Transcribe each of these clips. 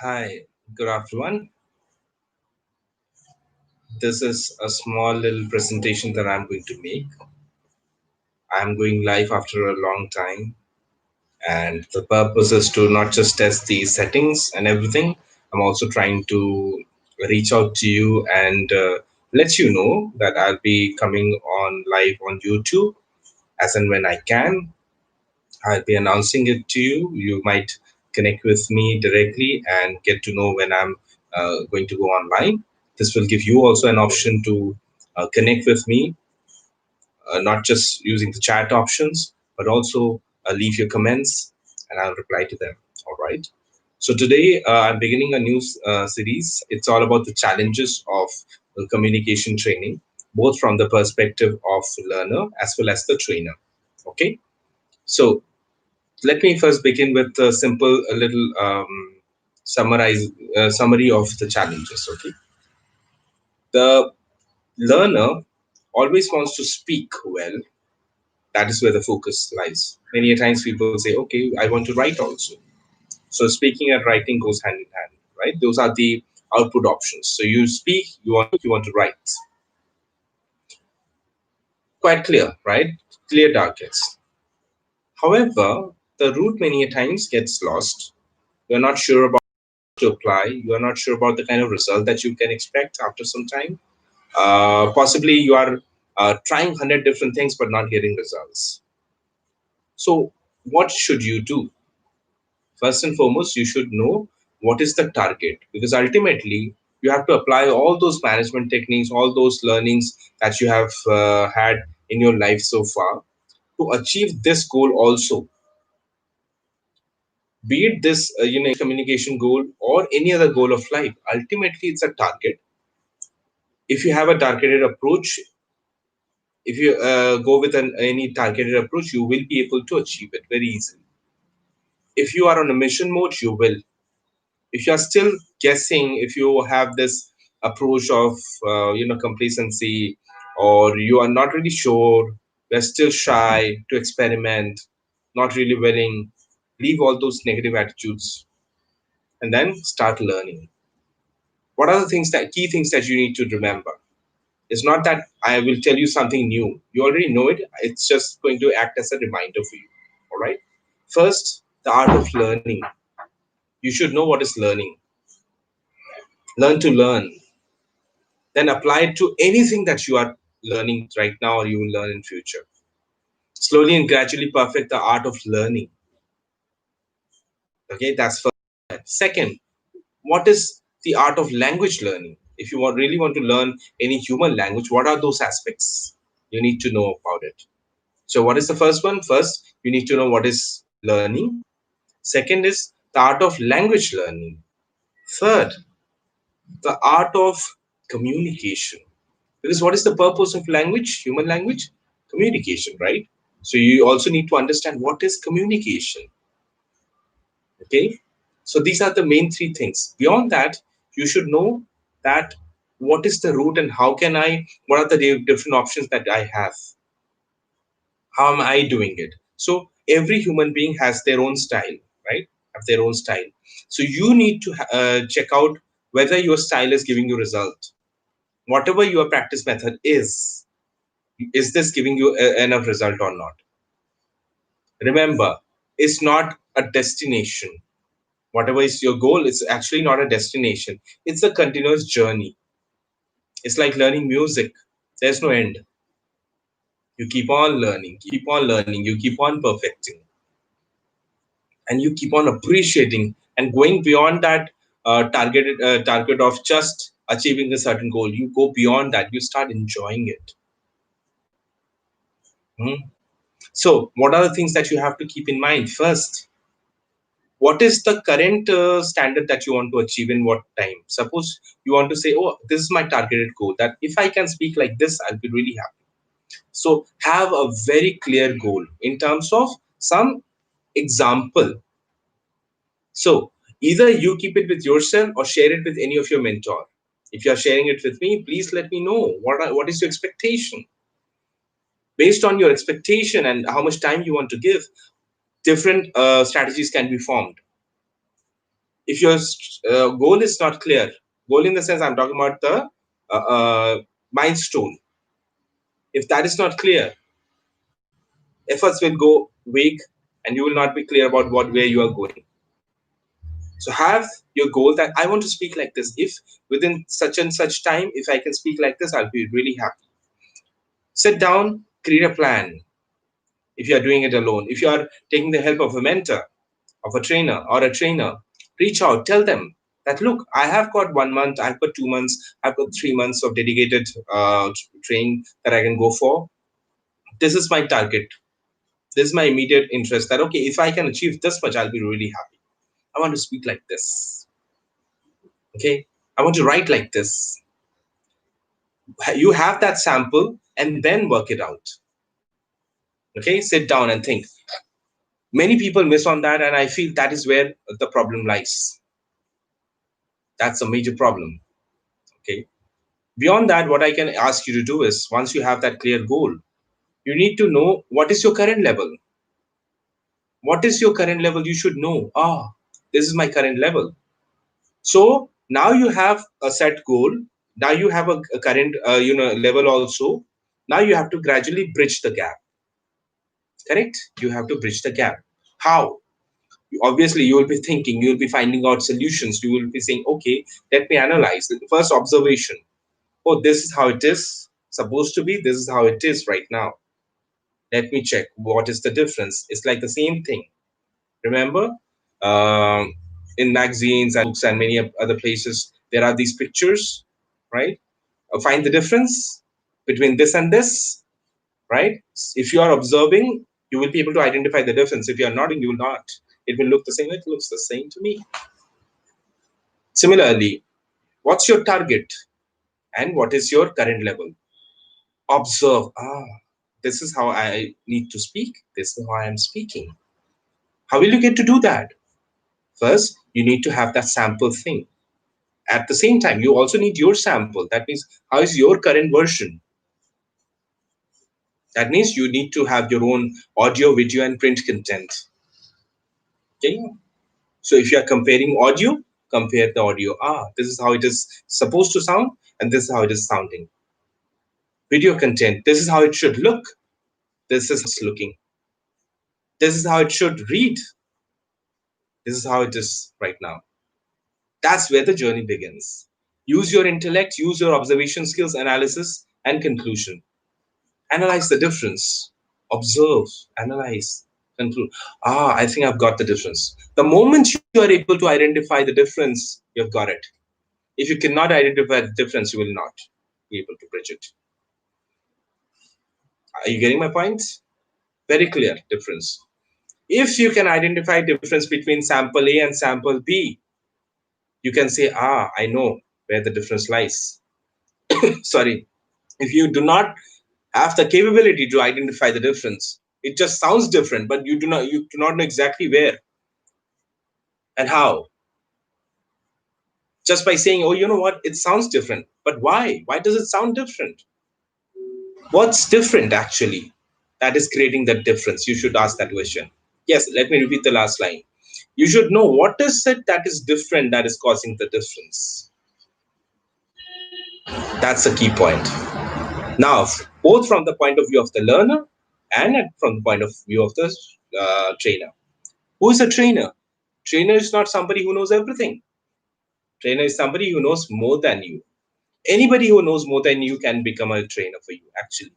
Hi, good afternoon. This is a small little presentation that I'm going to make. I'm going live after a long time, and the purpose is to not just test the settings and everything. I'm also trying to reach out to you and let you know that I'll be coming on live on YouTube as and when I can. I'll be announcing it to you. You might connect with me directly and get to know when I'm going to go online. This will give you also an option to connect with me, not just using the chat options, but also leave your comments and I'll reply to them. All right. So today I'm beginning a new series. It's all about the challenges of communication training, both from the perspective of learner as well as the trainer. Okay. So let me first begin with a simple, a little summary of the challenges. Okay, the learner always wants to speak well. That is where the focus lies. Many a times people say, "Okay, I want to write also." So speaking and writing goes hand in hand, right? Those are the output options. So you speak, you want to write. Quite clear, right? Clear targets. However, the route many a times gets lost. You're not sure about to apply. You are not sure about the kind of result that you can expect after some time. Possibly you are trying 100 different things but not getting results. So, what should you do? First and foremost, you should know what is the target because ultimately you have to apply all those management techniques, all those learnings that you have had in your life so far to achieve this goal also, be it this communication goal or any other goal of life. Ultimately it's a target. If you have a targeted approach, if you go with any targeted approach, you will be able to achieve it very easily. If you are on a mission mode, you will. If you are still guessing, if you have this approach of complacency, or you are not really sure, you're still shy to experiment, not really willing, leave all those negative attitudes and then start learning. What are the things that key things that you need to remember? It's not that I will tell you something new. You already know it. It's just going to act as a reminder for you. All right. First, the art of learning. You should know what is learning. Learn to learn. Then apply it to anything that you are learning right now or you will learn in future. Slowly and gradually perfect the art of learning. Okay, that's first. Second, what is the art of language learning? If you really want to learn any human language, what are those aspects? You need to know about it. So, what is the first one? First, you need to know what is learning. Second is the art of language learning. Third, the art of communication. Because what is the purpose of language, human language? Communication, right? So, you also need to understand what is communication. Okay. So, these are the main three things. Beyond that, you should know that what is the route and how can I, what are the different options that I have? How am I doing it? So every human being has their own style, right? Have their own style. So you need to check out whether your style is giving you result. Whatever your practice method is this giving you enough result or not? Remember, it's not a destination. Whatever is your goal, it's actually not a destination. It's a continuous journey. It's like learning music. There's no end. You keep on learning, you keep on perfecting, and you keep on appreciating and going beyond that target of just achieving a certain goal. You go beyond that, you start enjoying it. Hmm. So what are the things that you have to keep in mind? First, what is the current standard that you want to achieve in what time? Suppose you want to say, oh, this is my targeted goal, that if I can speak like this, I'll be really happy. So have a very clear goal in terms of some example. So either you keep it with yourself or share it with any of your mentor. If you are sharing it with me, please let me know what is your expectation. Based on your expectation and how much time you want to give, different strategies can be formed. If your goal is not clear, goal in the sense I'm talking about the milestone, if that is not clear, efforts will go vague and you will not be clear about what where you are going. So have your goal that I want to speak like this. If within such and such time, if I can speak like this, I'll be really happy. Sit down, create a plan. If you are doing it alone, if you are taking the help of a mentor, of a trainer or a trainer, reach out, tell them that look, I have got 1 month, I've got 2 months, I've got 3 months of dedicated training that I can go for. This is my target. This is my immediate interest. That okay, if I can achieve this much, I'll be really happy. I want to speak like this. Okay, I want to write like this. You have that sample and then work it out. Okay, sit down and think. Many people miss on that, and I feel that is where the problem lies. That's a major problem. Okay, beyond that, what I can ask you to do is once you have that clear goal, you need to know what is your current level. What is your current level? You should know. This is my current level. So now you have a set goal. Now you have a current level also. Now you have to gradually bridge the gap. Correct? You have to bridge the gap. How? Obviously, you will be thinking. You will be finding out solutions. You will be saying, okay, let me analyze. First observation. Oh, this is how it is supposed to be. This is how it is right now. Let me check what is the difference. It's like the same thing. Remember, um, in magazines and books and many other places, there are these pictures, right? Find the difference between this and this, right? If you are observing, you will be able to identify the difference. If you are nodding, you will not. It will look the same. It looks the same to me. Similarly, what's your target and what is your current level? Observe. This is how I need to speak. This is how I am speaking. How will you get to do that? First, you need to have that sample thing. At the same time, you also need your sample. That means, how is your current version? That means you need to have your own audio, video, and print content. Okay. So if you are comparing audio, compare the audio. This is how it is supposed to sound, and this is how it is sounding. Video content. This is how it should look. This is how it's looking. This is how it should read. This is how it is right now. That's where the journey begins. Use your intellect, use your observation skills, analysis, and conclusion. Analyze the difference. Observe, analyze, conclude. I think I've got the difference. The moment you are able to identify the difference, you've got it. If you cannot identify the difference, you will not be able to bridge it. Are you getting my point? Very clear difference. If you can identify difference between sample A and sample B, you can say, I know where the difference lies. Sorry. If you do not have the capability to identify the difference, it just sounds different, but you do not know exactly where and how. Just by saying, oh, you know what, it sounds different. But why? Why does it sound different? What's different actually that is creating that difference? You should ask that question. Yes, let me repeat the last line. You should know what is it that is different that is causing the difference. That's a key point. Now, both from the point of view of the learner and from the point of view of the trainer. Who is a trainer? Trainer is not somebody who knows everything. Trainer is somebody who knows more than you. Anybody who knows more than you can become a trainer for you, actually.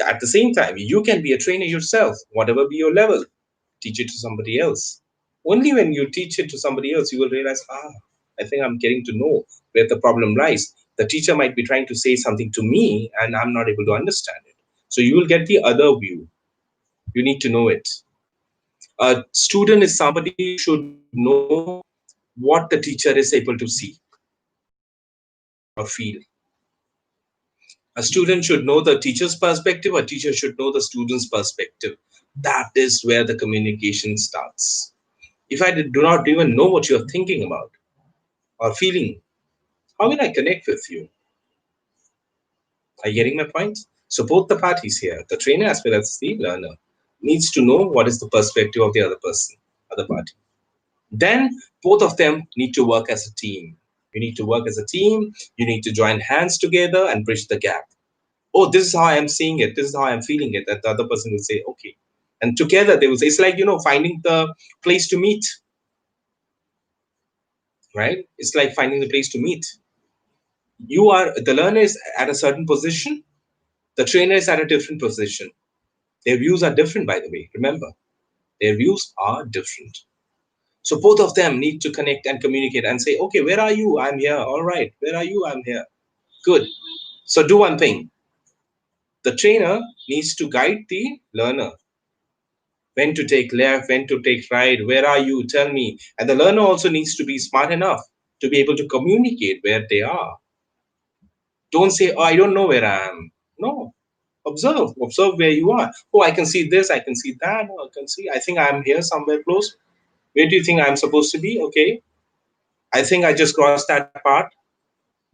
At the same time, you can be a trainer yourself, whatever be your level. Teach it to somebody else. Only when you teach it to somebody else, you will realize, I think I'm getting to know where the problem lies. The teacher might be trying to say something to me and I'm not able to understand it. So you will get the other view. You need to know it. A student is somebody who should know what the teacher is able to see or feel. A student should know the teacher's perspective, a teacher should know the student's perspective. That is where the communication starts. If I do not even know what you're thinking about or feeling, how will I connect with you? Are you getting my point? So both the parties here, the trainer as well as the learner, needs to know what is the perspective of the other person, other party. Then both of them need to work as a team. You need to work as a team. You need to join hands together and bridge the gap. Oh, this is how I'm seeing it. This is how I'm feeling it. That the other person will say, okay. And together they will say, it's like, finding the place to meet, right? It's like finding the place to meet. The learner is at a certain position. The trainer is at a different position. Their views are different, by the way. Remember, their views are different. So both of them need to connect and communicate and say, okay, where are you? I'm here. All right. Where are you? I'm here. Good. So do one thing. The trainer needs to guide the learner when to take left, when to take right, where are you? Tell me. And the learner also needs to be smart enough to be able to communicate where they are. Don't say, oh, I don't know where I am. No. Observe where you are. Oh, I can see this, I can see that. Oh, I can see, I think I'm here somewhere close. Where do you think I'm supposed to be? Okay. I think I just crossed that part.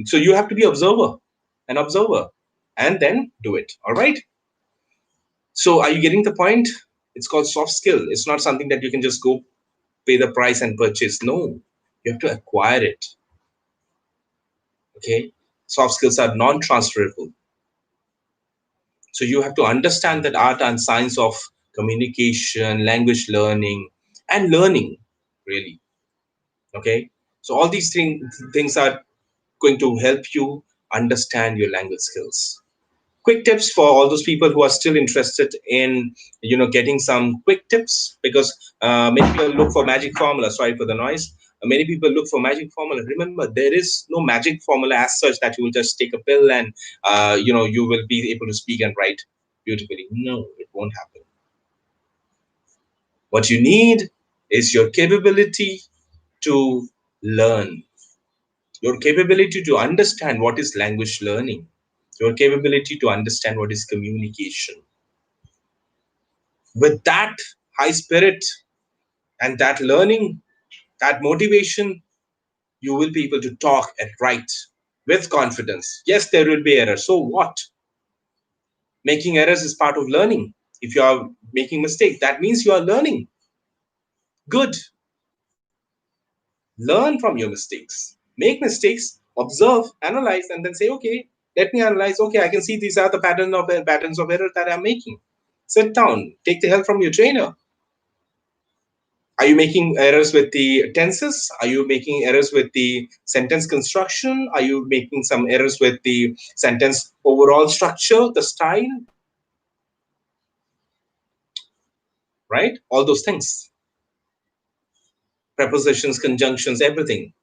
So you have to be an observer, and then do it. All right. So are you getting the point? It's called soft skill. It's not something that you can just go pay the price and purchase. No, you have to acquire it. Okay. Soft skills are non-transferable. So you have to understand that art and science of communication, language learning, and learning, really. Okay. So all these things are going to help you understand your language skills. Quick tips for all those people who are still interested in getting some quick tips, because many people look for magic formula. Sorry for the noise. Many people look for magic formula. Remember, there is no magic formula as such that you will just take a pill and you will be able to speak and write beautifully. No, it won't happen. What you need is your capability to learn, your capability to understand what is language learning, your capability to understand what is communication. With that high spirit and that learning, that motivation, you will be able to talk and write with confidence. Yes, there will be errors. So what? Making errors is part of learning. If you are making mistakes, that means you are learning. Good. Learn from your mistakes. Make mistakes, observe, analyze, and then say, okay, let me analyze. Okay, I can see these are the patterns of error that I'm making. Sit down, take the help from your trainer. Are you making errors with the tenses? Are you making errors with the sentence construction? Are you making some errors with the sentence overall structure, the style, right? All those things, prepositions, conjunctions, everything.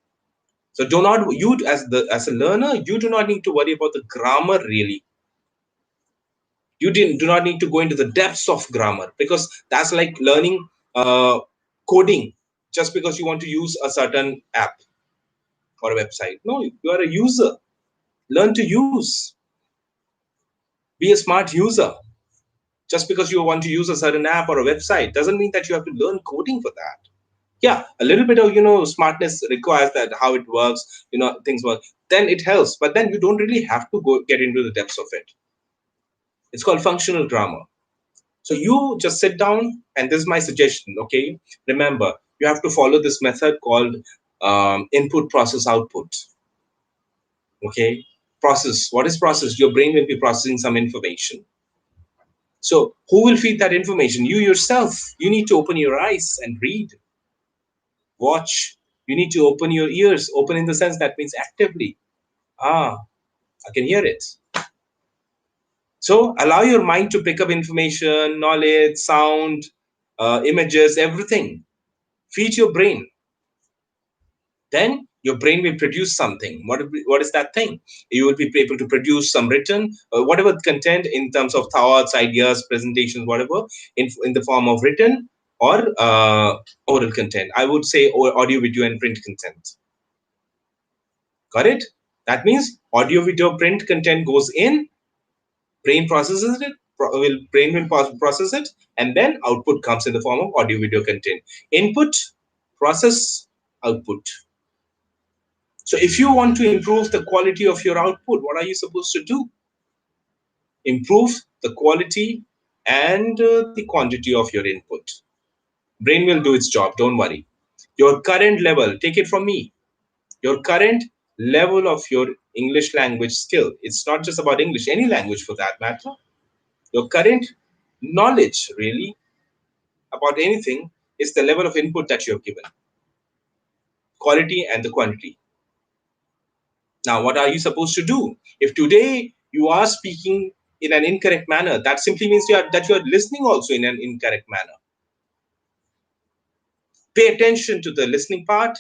So do not you as a learner, you do not need to worry about the grammar really. Do not need to go into the depths of grammar, because that's like learning coding just because you want to use a certain app or a website. No, you are a user. Learn to use. Be a smart user. Just because you want to use a certain app or a website doesn't mean that you have to learn coding for that. Yeah, a little bit of smartness requires that how it works, things work. Then it helps, but then you don't really have to go get into the depths of it. It's called functional grammar. So you just sit down, and this is my suggestion. Okay, remember, you have to follow this method called input, process, output. Okay, process. What is process? Your brain will be processing some information. So who will feed that information? You yourself. You need to open your eyes and read, watch. You need to open your ears. Open in the sense that means actively. Ah, I can hear it. So allow your mind to pick up information, knowledge, sound, images, everything. Feed your brain. Then your brain will produce something. What is that thing? You will be able to produce some written, whatever content in terms of thoughts, ideas, presentations, whatever, in the form of written or oral content. I would say audio, video, and print content. Got it? That means audio, video, print content goes in, brain processes it, brain will process it, and then output comes in the form of audio, video content. Input, process, output. So if you want to improve the quality of your output, what are you supposed to do? Improve the quality and the quantity of your input. Brain will do its job, don't worry. Your current level, take it from me, your current level of your English language skill. It's not just about English, any language for that matter. Your current knowledge, really, about anything is the level of input that you have given, quality and the quantity. Now, what are you supposed to do? If today you are speaking in an incorrect manner, that simply means that you are listening also in an incorrect manner. Pay attention to the listening part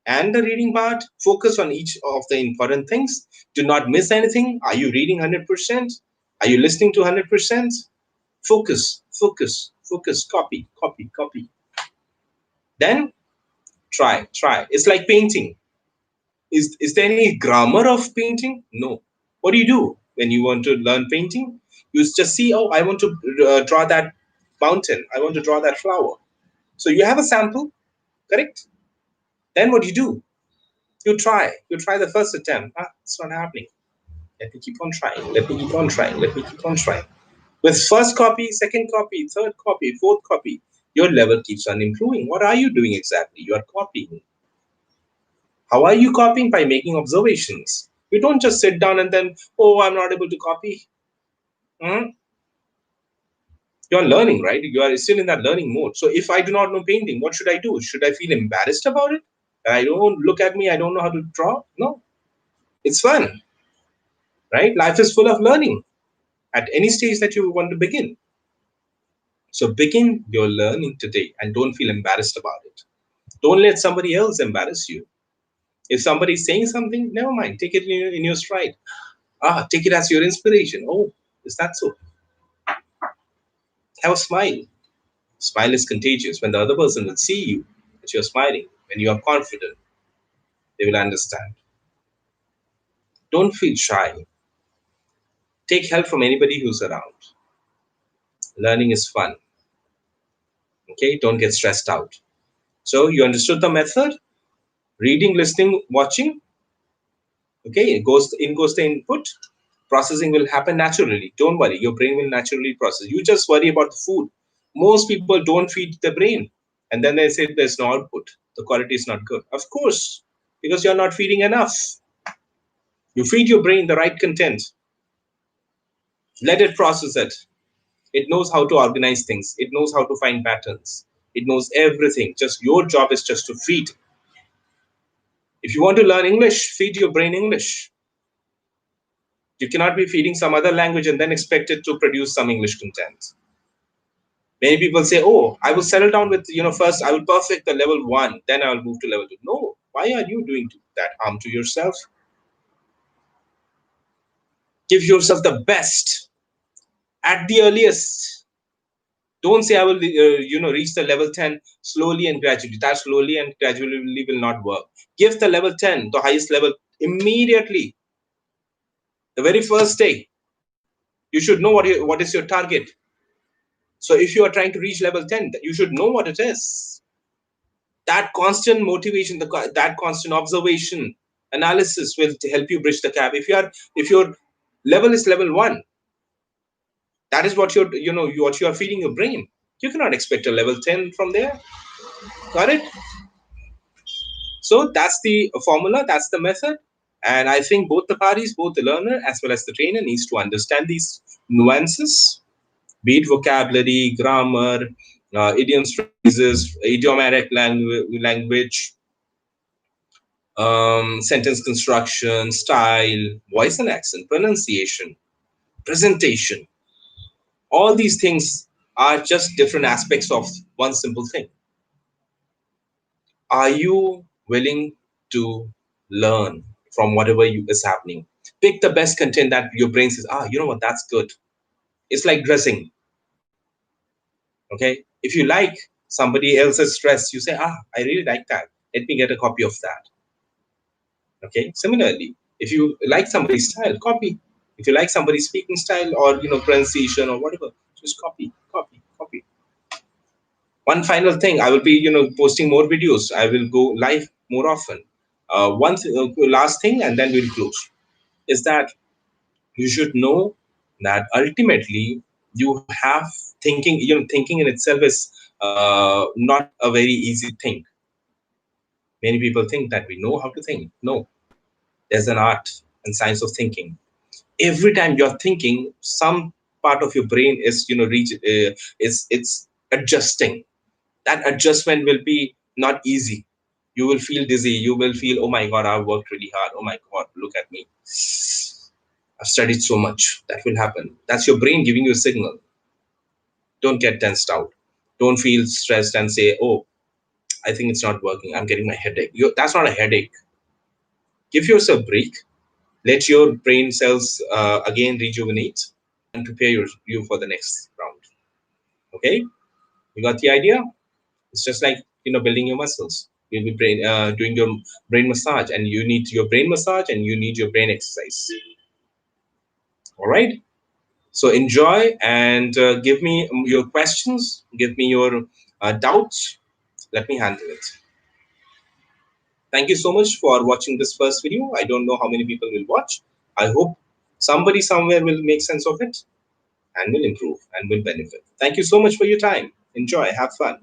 and the reading part. Focus on each of the important things. Do not miss anything. Are you reading 100%? Are you listening to 100%? Focus, focus, focus, copy, copy, copy. Then try. It's like painting. Is there any grammar of painting? No. What do you do when you want to learn painting? You just see, oh, I want to draw that mountain. I want to draw that flower. So you have a sample, correct? Then what do you do? You try. You try the first attempt. Ah, it's not happening. Let me keep on trying. Let me keep on trying. Let me keep on trying. With first copy, second copy, third copy, fourth copy, your level keeps on improving. What are you doing exactly? You are copying. How are you copying? By making observations. You don't just sit down and then, oh, I'm not able to copy. Hmm? You're learning, right? You are still in that learning mode. So if I do not know painting, what should I do? Should I feel embarrassed about it? I don't look at me, I don't know how to draw. No, it's fun, right? Life is full of learning at any stage that you want to begin. So begin your learning today and don't feel embarrassed about it. Don't let somebody else embarrass you. If somebody is saying something, never mind. Take it in your stride. Ah, take it as your inspiration. Oh, is that so? Have a smile. Smile is contagious. When the other person will see you that you're smiling, when you are confident, they will understand. Don't feel shy. Take help from anybody who's around. Learning is fun. Okay, don't get stressed out. So you understood the method? Reading, listening, watching. Okay, in goes the input. Processing will happen naturally. Don't worry, your brain will naturally process. You just worry about the food. Most people don't feed the brain, and then they say there's no output. The quality is not good. Of course, because you're not feeding enough. You feed your brain the right content. Let it process it. It knows how to organize things. It knows how to find patterns. It knows everything. Just your job is just to feed. If you want to learn English, feed your brain English. You cannot be feeding some other language and then expect it to produce some English content. Many people say, "Oh, I will settle down with first I will perfect the level one, then I will move to level two." No, why are you doing that harm to yourself? Give yourself the best at the earliest. Don't say I will, reach the level 10 slowly and gradually. That slowly and gradually will not work. Give the level 10, the highest level, immediately. The very first day, you should know what is your target. So if you are trying to reach level 10, you should know what it is. That constant motivation, that constant observation, analysis will help you bridge the gap. If your level is level 1, that is what what you are feeding your brain. You cannot expect a level 10 from there. Got it? So that's the formula, that's the method. And I think both the parties, both the learner as well as the trainer, needs to understand these nuances, be it vocabulary, grammar, idioms, phrases, idiomatic language, sentence construction, style, voice and accent, pronunciation, presentation. All these things are just different aspects of one simple thing. Are you willing to learn from whatever is happening? Pick the best content that your brain says, ah, you know what, that's good. It's like dressing. Okay. If you like somebody else's dress, you say, ah, I really like that. Let me get a copy of that. Okay. Similarly, if you like somebody's style, copy. If you like somebody's speaking style or pronunciation or whatever, just copy, copy, copy. One final thing, I will be posting more videos. I will go live more often. Last thing, and then we'll close, is that you should know that ultimately you have thinking. Thinking in itself is not a very easy thing. Many people think that we know how to think. No, there's an art and science of thinking. Every time you're thinking, some part of your brain is, is it's adjusting. That adjustment will be not easy. You will feel dizzy. You will feel, oh my God, I've worked really hard. Oh my God, look at me. I've studied so much. That will happen. That's your brain giving you a signal. Don't get tensed out. Don't feel stressed and say, oh, I think it's not working. I'm getting my headache. That's not a headache. Give yourself a break. Let your brain cells again rejuvenate and prepare you for the next round. Okay? You got the idea? It's just like, building your muscles. You'll be doing your brain massage, and you need your brain massage and you need your brain exercise. All right? So enjoy and give me your questions, give me your doubts. Let me handle it. Thank you so much for watching this first video. I don't know how many people will watch. I hope somebody somewhere will make sense of it and will improve and will benefit. Thank you so much for your time. Enjoy, have fun.